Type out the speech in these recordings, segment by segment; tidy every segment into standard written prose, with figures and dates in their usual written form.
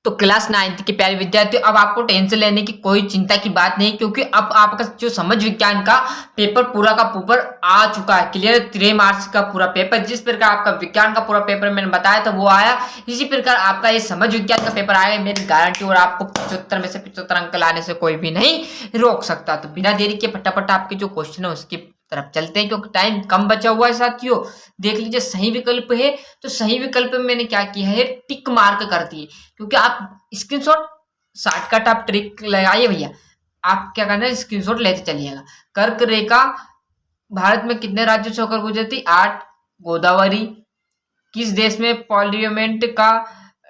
तो class 9th के प्यारे विद्यार्थियों, अब आपको टेंशन लेने की कोई चिंता की बात नहीं, क्योंकि अब आपका जो समझ विज्ञान का पेपर पूरा का पेपर आ चुका है। क्लियर, 3 मार्च का पूरा पेपर, जिस प्रकार आपका विज्ञान का पूरा पेपर मैंने बताया था वो आया, इसी प्रकार आपका ये समझ विज्ञान का पेपर आएगा, मेरी गारंटी। और आपको 75 में से 75 अंक लाने से कोई भी नहीं रोक सकता। तो बिना देरी के फटाफट आपके जो क्वेश्चन है उसकी तरफ चलते हैं, क्योंकि टाइम कम बचा हुआ है साथियों। देख लीजिए, सही विकल्प है, तो सही विकल्प में मैंने क्या किया है, टिक मार्क कर दिए, क्योंकि आप स्क्रीनशॉट शॉर्टकट आप ट्रिक लगाइए भैया। आप क्या करना है, स्क्रीनशॉट लेते चलिएगा। कर्क रेखा भारत में कितने राज्यों से होकर गुजरती? 8। गोदावरी किस देश में पार्लियामेंट का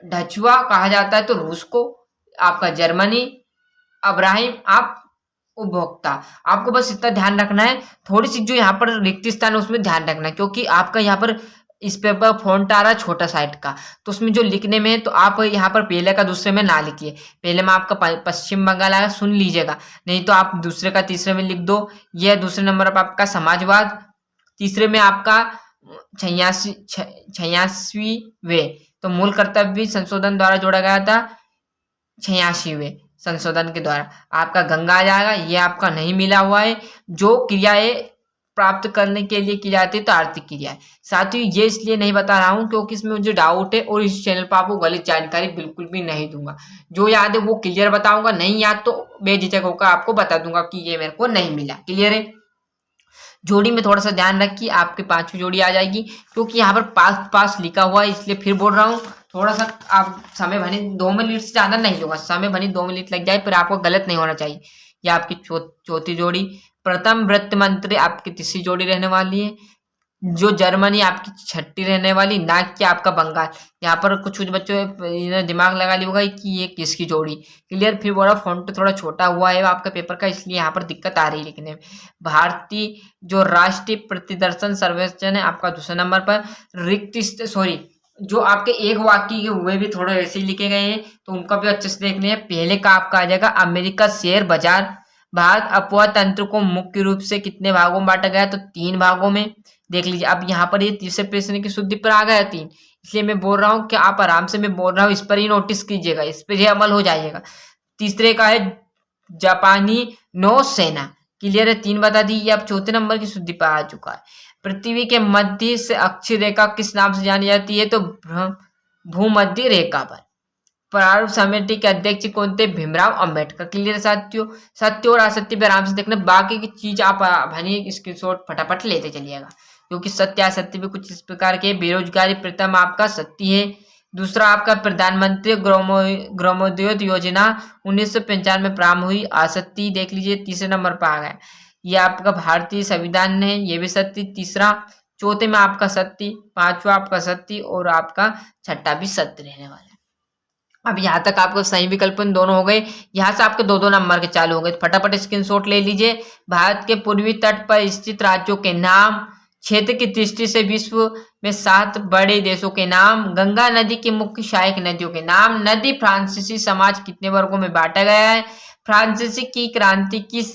ढचुआ कहा जाता है? तो रूस को। आपका जर्मनी। अब्राहिम आप उपभोक्ता। आपको बस इतना ध्यान रखना है, थोड़ी सी जो यहाँ पर रिक्त स्थान है उसमें ध्यान रखना है, क्योंकि आपका यहाँ पर इस पेपर फॉन्ट आ रहा है छोटा साइड का, तो उसमें जो लिखने में है तो आप यहाँ पर पहले का दूसरे में ना लिखिए। पहले में आपका पश्चिम बंगाल आएगा, सुन लीजिएगा, नहीं तो आप दूसरे का तीसरे में लिख दो। यह दूसरे नंबर पर आपका समाजवाद, तीसरे में आपका 86वें, तो मूल कर्तव्य संशोधन द्वारा जोड़ा गया था 86वें संशोधन के द्वारा। आपका गंगा आ जाएगा, ये आपका नहीं मिला हुआ है। जो क्रियाएं प्राप्त करने के लिए की जाती है तो आर्थिक क्रिया है। साथियों, ये इसलिए नहीं बता रहा हूँ क्योंकि इसमें मुझे डाउट है, और इस चैनल पर आपको गलत जानकारी बिल्कुल भी नहीं दूंगा। जो याद है वो क्लियर बताऊंगा, नहीं याद तो बेझिझक होकर आपको बता दूंगा कि ये मेरे को नहीं मिला। क्लियर है? जोड़ी में थोड़ा सा ध्यान रखिए, आपके 5वीं जोड़ी आ जाएगी, क्योंकि यहाँ पर पास पास लिखा हुआ है, इसलिए फिर बोल रहा हूँ। थोड़ा सा आप समय भनी 2 मिनट से ज्यादा नहीं लूंगा, समय भनी 2 मिनट लग जाए, पर आपको गलत नहीं होना चाहिए। ये आपकी चौथी जोड़ी। प्रथम वित्त मंत्री आपकी तीसरी जोड़ी रहने वाली है। जो जर्मनी आपकी छठी रहने वाली, ना कि आपका बंगाल। यहाँ पर कुछ बच्चों ने दिमाग लगा लिया होगा कि ये किसकी जोड़ी। क्लियर? फिर बोला फॉन्ट थोड़ा छोटा हुआ है आपका पेपर का, इसलिए यहाँ पर दिक्कत आ रही है लिखने में। भारतीय जो राष्ट्रीय प्रतिदर्शन सर्वेक्षण है आपका दूसरे नंबर पर। जो आपके एक वाक्य के हुए भी थोड़े ऐसे ही लिखे गए हैं, तो उनका भी अच्छे से देखने हैं। पहले का आपका आ जाएगा अमेरिका शेयर बाजार। भारत अपवाह तंत्र को मुख्य रूप से कितने भागों में बांटा गया? तो 3 भागों में। देख लीजिए, अब यहाँ पर ये तीसरे प्रश्न की शुद्धि पर आ गया 3, इसलिए मैं बोल रहा हूँ कि आप आराम से, मैं बोल रहा हूँ इस पर ही नोटिस कीजिएगा, इस पर ही अमल हो जाइएगा। तीसरे का है जापानी नौसेना। क्लियर है? 3 बता दी। ये अब चौथे नंबर की शुद्धि पर आ चुका है। पृथ्वी के मध्य से अक्षीय रेखा किस नाम से जानी जाती है? तो भूमध्य रेखा पर। प्रारूप समिति के अध्यक्ष कौन थे? भीमराव अंबेडकर। क्लियर साथियों? सत्य और असत्य पे आराम से देखना, बाकी की चीज आप भनी स्क्रीनशॉट फटाफट लेते चलिएगा, क्योंकि सत्य असत्य भी कुछ इस प्रकार के। बेरोजगारी प्रथम आपका सत्य है। दूसरा आपका प्रधानमंत्री ग्रामोद्योग योजना 1995 में प्रारंभ हुई, असत्य। देख लीजिए, तीसरे नंबर पर आ गया। ये आपका भारतीय संविधान है, ये भी सत्य। तीसरा। चौथे में आपका सत्य, 5वां आपका सत्य, और आपका छठा भी सत्य रहने वाला है। अब यहाँ तक आपको सही विकल्प दोनों हो गए। यहाँ से आपके 2-2 नंबर के चालू हो गए, फटाफट स्क्रीनशॉट ले लीजिए। भारत के पूर्वी तट पर स्थित राज्यों के नाम, क्षेत्र की दृष्टि से विश्व में 7 बड़े देशों के नाम, गंगा नदी की मुख्य सहायक नदियों के नाम, नदी फ्रांसीसी समाज कितने वर्गों में बांटा गया है, फ्रांसीसी की क्रांति किस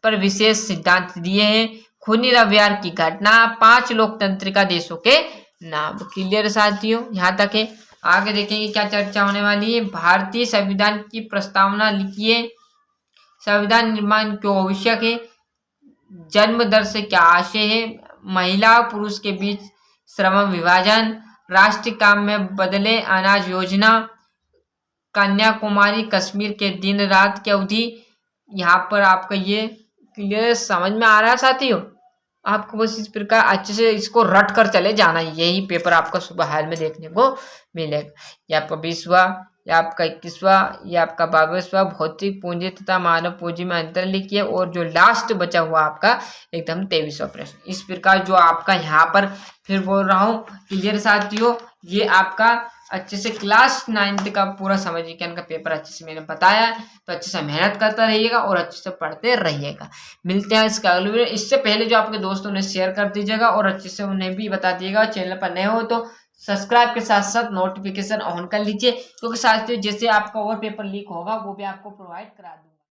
पर विशेष सिद्धांत दिए हैं, खूनी रविवार की घटना, 5 लोकतंत्रिका देशों के नाम। क्लियर साथियों? यहाँ तक है। आगे देखेंगे क्या चर्चा होने वाली है। भारतीय संविधान की प्रस्तावना लिखिए। संविधान निर्माण क्यों आवश्यक है? जन्म दर से क्या आशय है? महिला और पुरुष के बीच श्रम विभाजन, राष्ट्रीय काम में बदले अनाज योजना, कन्याकुमारी कश्मीर के दिन रात की अवधि। यहाँ पर आपका ये क्लियर समझ में आ रहा है साथियों? आपको बस इस प्रकार अच्छे से इसको रट कर चले जाना, यही पेपर आपका सुबह हाल में देखने को मिलेगा। ये आपका 20वां, ये आपका 21वां, ये आपका 22वां भौतिक पूंजी तथा मानव पूंजी में अंतर लिखिए, और जो लास्ट बचा हुआ आपका एकदम 23वां प्रश्न। इस प्रकार जो आपका यहाँ पर फिर बोल रहा हूँ क्लियर साथियों, ये आपका अच्छे से क्लास 9th का पूरा समझ विज्ञान का पेपर अच्छे से मैंने बताया है, तो अच्छे से मेहनत करता रहिएगा और अच्छे से पढ़ते रहिएगा। मिलते हैं इसका अगले वीडियो। इससे पहले जो आपके दोस्तों ने शेयर कर दीजिएगा और अच्छे से उन्हें भी बता दिएगा। चैनल पर नए हो तो सब्सक्राइब के साथ साथ नोटिफिकेशन ऑन कर लीजिए, क्योंकि साथियों जैसे आपका और पेपर लीक होगा वो भी आपको प्रोवाइड करा दूंगा।